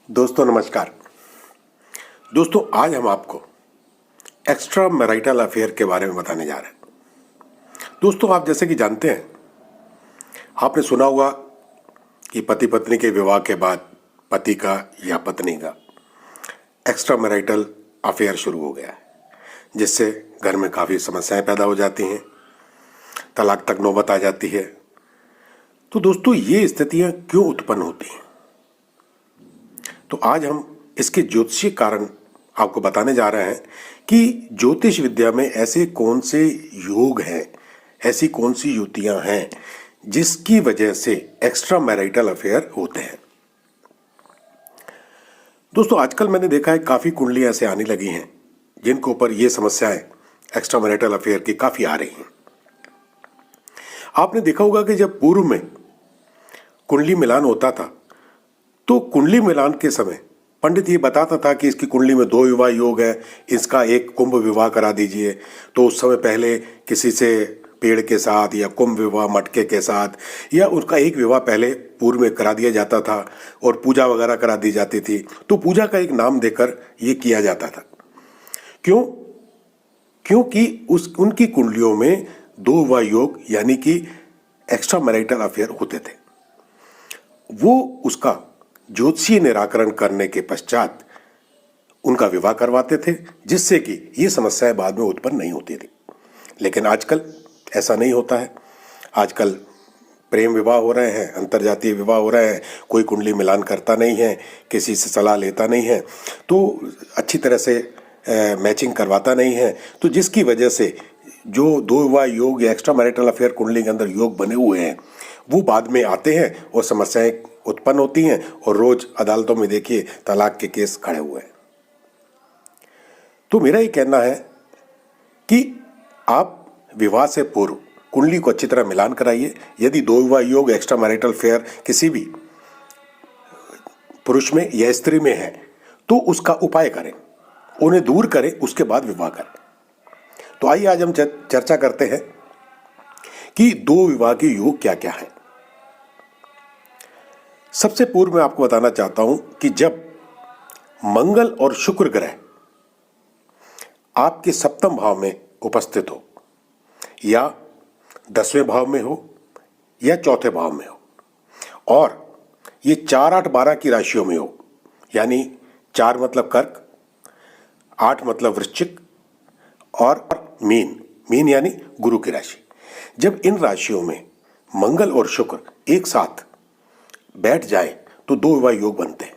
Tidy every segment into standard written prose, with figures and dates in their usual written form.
दोस्तों नमस्कार। दोस्तों आज हम आपको एक्स्ट्रा मैरिटल अफेयर के बारे में बताने जा रहे हैं। दोस्तों आप जैसे कि जानते हैं, आपने सुना होगा कि पति पत्नी के विवाह के बाद पति का या पत्नी का एक्स्ट्रा मैरिटल अफेयर शुरू हो गया है, जिससे घर में काफ़ी समस्याएं पैदा हो जाती हैं, तलाक तक नौबत आ जाती है। तो दोस्तों ये स्थितियां क्यों उत्पन्न होती हैं? तो आज हम इसके ज्योतिषीय कारण आपको बताने जा रहे हैं कि ज्योतिष विद्या में ऐसे कौन से योग हैं, ऐसी कौन सी युतियां हैं जिसकी वजह से एक्स्ट्रा मैरिटल अफेयर होते हैं। दोस्तों आजकल मैंने देखा है काफ़ी कुंडलियां ऐसे आने लगी हैं जिनके ऊपर ये समस्याएं एक्स्ट्रा मैरिटल अफेयर की काफ़ी आ रही हैं। आपने देखा होगा कि जब पूर्व में कुंडली मिलान होता था तो कुंडली मिलान के समय पंडित ये बताता था कि इसकी कुंडली में 2 विवाह योग है, इसका एक कुंभ विवाह करा दीजिए। तो उस समय पहले किसी से पेड़ के साथ या कुंभ विवाह मटके के साथ या उसका एक विवाह पहले पूर्व में करा दिया जाता था और पूजा वगैरह करा दी जाती थी। तो पूजा का एक नाम देकर ये किया जाता था। क्योंकि उनकी कुंडलियों में 2 विवाह योग यानी कि एक्स्ट्रा मैरिटल अफेयर होते थे। वो उसका ज्योतिषीय निराकरण करने के पश्चात उनका विवाह करवाते थे, जिससे कि ये समस्याएं बाद में उत्पन्न नहीं होती थी। लेकिन आजकल ऐसा नहीं होता है। आजकल प्रेम विवाह हो रहे हैं, अंतर्जातीय विवाह हो रहे हैं, कोई कुंडली मिलान करता नहीं है, किसी से सलाह लेता नहीं है, तो अच्छी तरह से मैचिंग करवाता नहीं है। तो जिसकी वजह से जो 2 विवाह योग या एक्स्ट्रा मैरिटल अफेयर कुंडली के अंदर योग बने हुए हैं वो बाद में आते हैं और समस्याएं उत्पन्न होती हैं और रोज अदालतों में देखिए तलाक के केस खड़े हुए हैं। तो मेरा ये कहना है कि आप विवाह से पूर्व कुंडली को अच्छी तरह मिलान कराइए। यदि 2 विवाह योग एक्स्ट्रा मैरिटल अफेयर किसी भी पुरुष में या स्त्री में है तो उसका उपाय करें, उन्हें दूर करें, उसके बाद विवाह करें। तो आइए आज हम चर्चा करते हैं कि 2 विवाह के योग क्या क्या है। सबसे पूर्व मैं आपको बताना चाहता हूं कि जब मंगल और शुक्र ग्रह आपके 7वें भाव में उपस्थित हो या 10वें भाव में हो या 4थे भाव में हो और ये 4, 8, 12 की राशियों में हो, यानी 4 मतलब कर्क, 8 मतलब वृश्चिक और मीन यानी गुरु की राशि। जब इन राशियों में मंगल और शुक्र एक साथ बैठ जाए तो 2 विवाह योग बनते हैं।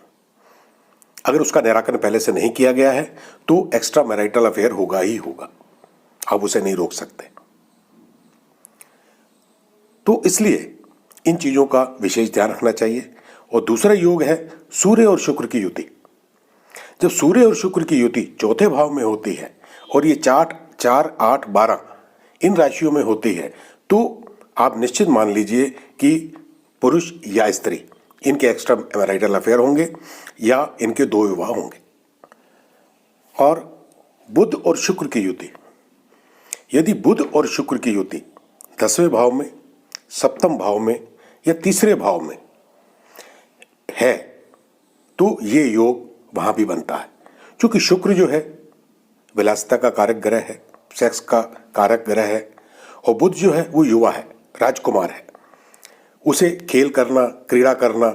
अगर उसका निराकरण पहले से नहीं किया गया है तो एक्स्ट्रा मैरिटल अफेयर होगा ही होगा, आप उसे नहीं रोक सकते। तो इसलिए इन चीजों का विशेष ध्यान रखना चाहिए। और दूसरा योग है सूर्य और शुक्र की युति। जब सूर्य और शुक्र की युति 4थे भाव में होती है और ये 4, 8, 12 इन राशियों में होती है तो आप निश्चित मान लीजिए कि पुरुष या स्त्री इनके एक्स्ट्रा मैरिटल अफेयर होंगे या इनके 2 विवाह होंगे। और बुध और शुक्र की युति, यदि बुध और शुक्र की युति 10वें भाव में, 7वें भाव में या 3रे भाव में है तो ये योग वहां भी बनता है। क्योंकि शुक्र जो है विलासिता का कारक ग्रह है, सेक्स का कारक ग्रह है, और बुध जो है वो युवा है, राजकुमार है, उसे खेल करना, क्रीड़ा करना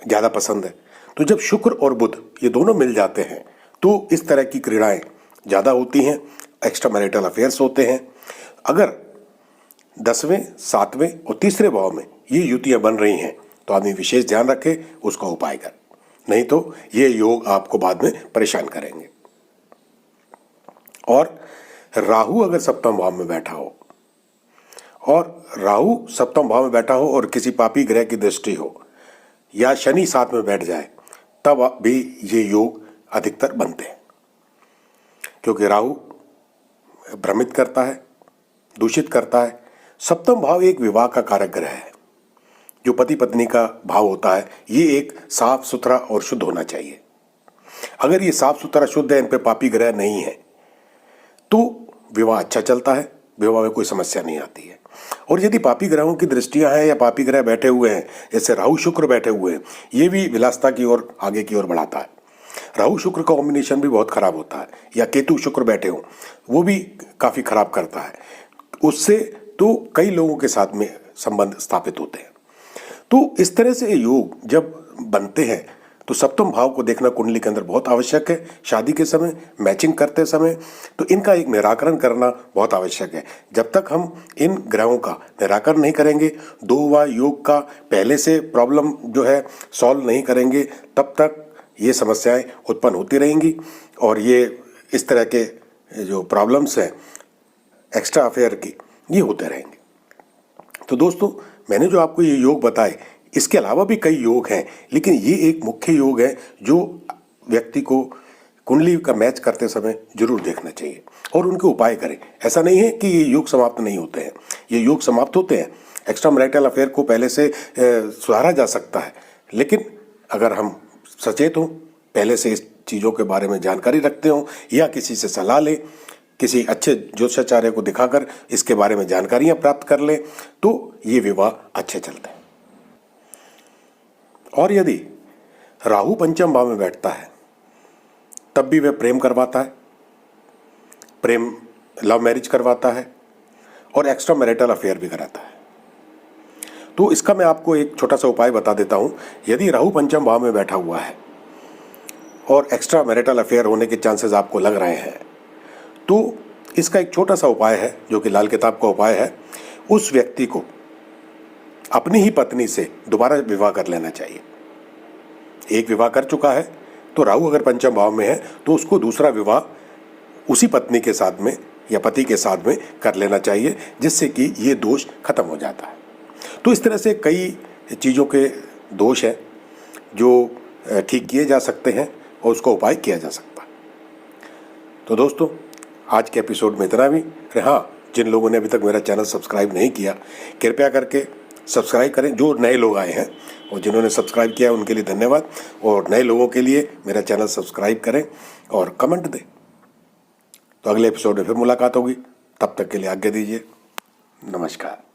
ज़्यादा पसंद है। तो जब शुक्र और बुध ये दोनों मिल जाते हैं तो इस तरह की क्रीड़ाएं ज़्यादा होती हैं, एक्स्ट्रा मैरिटल अफेयर्स होते हैं। अगर 10वें, 7वें और 3रे भाव में ये युतियाँ बन रही हैं तो आदमी विशेष ध्यान रखे, उसका उपाय करें, नहीं तो ये योग आपको बाद में परेशान करेंगे। और राहु अगर 7वें भाव में बैठा हो और राहु 7वें भाव में बैठा हो और किसी पापी ग्रह की दृष्टि हो या शनि साथ में बैठ जाए तब भी ये योग अधिकतर बनते हैं। क्योंकि राहु भ्रमित करता है, दूषित करता है। 7वां भाव एक विवाह का कारक ग्रह है। जो पति पत्नी का भाव होता है ये एक साफ सुथरा और शुद्ध होना चाहिए। अगर ये साफ सुथरा शुद्ध है, इन पे पापी ग्रह नहीं है तो विवाह अच्छा चलता है, विवाह में कोई समस्या नहीं आती है। और यदि पापी ग्रहों की दृष्टियां हैं या पापी ग्रह बैठे हुए हैं, जैसे राहु शुक्र बैठे हुए हैं, ये भी विलासिता की ओर आगे की ओर बढ़ाता है। राहु शुक्र का कॉम्बिनेशन भी बहुत खराब होता है, या केतु शुक्र बैठे हो वो भी काफ़ी खराब करता है। उससे तो कई लोगों के साथ में संबंध स्थापित होते हैं। तो इस तरह से योग जब बनते हैं तो सप्तम भाव को देखना कुंडली के अंदर बहुत आवश्यक है। शादी के समय, मैचिंग करते समय तो इनका एक निराकरण करना बहुत आवश्यक है। जब तक हम इन ग्रहों का निराकरण नहीं करेंगे, दो वा योग का पहले से प्रॉब्लम जो है सॉल्व नहीं करेंगे, तब तक ये समस्याएं उत्पन्न होती रहेंगी और ये इस तरह के जो प्रॉब्लम्स हैं एक्स्ट्रा अफेयर की, ये होते रहेंगे। तो दोस्तों, मैंने जो आपको ये योग बताए, इसके अलावा भी कई योग हैं, लेकिन ये एक मुख्य योग है जो व्यक्ति को कुंडली का मैच करते समय जरूर देखना चाहिए और उनके उपाय करें। ऐसा नहीं है कि ये योग समाप्त नहीं होते हैं, ये योग समाप्त होते हैं। एक्स्ट्रा मैरिटल अफेयर को पहले से सुधारा जा सकता है, लेकिन अगर हम सचेत हों, पहले से इस चीज़ों के बारे में जानकारी रखते हों या किसी से सलाह लें, किसी अच्छे ज्योतिषाचार्य को दिखाकर इसके बारे में जानकारियां प्राप्त कर लें, तो ये विवाह अच्छे चलते हैं। और यदि राहु पंचम भाव में बैठता है तब भी वह प्रेम करवाता है, प्रेम लव मैरिज करवाता है और एक्स्ट्रा मैरिटल अफेयर भी कराता है। तो इसका मैं आपको एक छोटा सा उपाय बता देता हूं। यदि राहु पंचम भाव में बैठा हुआ है और एक्स्ट्रा मैरिटल अफेयर होने के चांसेस आपको लग रहे हैं, तो इसका एक छोटा सा उपाय है जो कि लाल किताब का उपाय है। उस व्यक्ति को अपनी ही पत्नी से दोबारा विवाह कर लेना चाहिए। एक विवाह कर चुका है तो राहु अगर पंचम भाव में है तो उसको दूसरा विवाह उसी पत्नी के साथ में या पति के साथ में कर लेना चाहिए, जिससे कि ये दोष खत्म हो जाता है। तो इस तरह से कई चीज़ों के दोष हैं जो ठीक किए जा सकते हैं और उसका उपाय किया जा सकता है। तो दोस्तों, आज के एपिसोड में इतना भी। हाँ, जिन लोगों ने अभी तक मेरा चैनल सब्सक्राइब नहीं किया, कृपया करके सब्सक्राइब करें। जो नए लोग आए हैं और जिन्होंने सब्सक्राइब किया उनके लिए धन्यवाद, और नए लोगों के लिए मेरा चैनल सब्सक्राइब करें और कमेंट दें। तो अगले एपिसोड में फिर मुलाकात होगी, तब तक के लिए आज्ञा दीजिए। नमस्कार।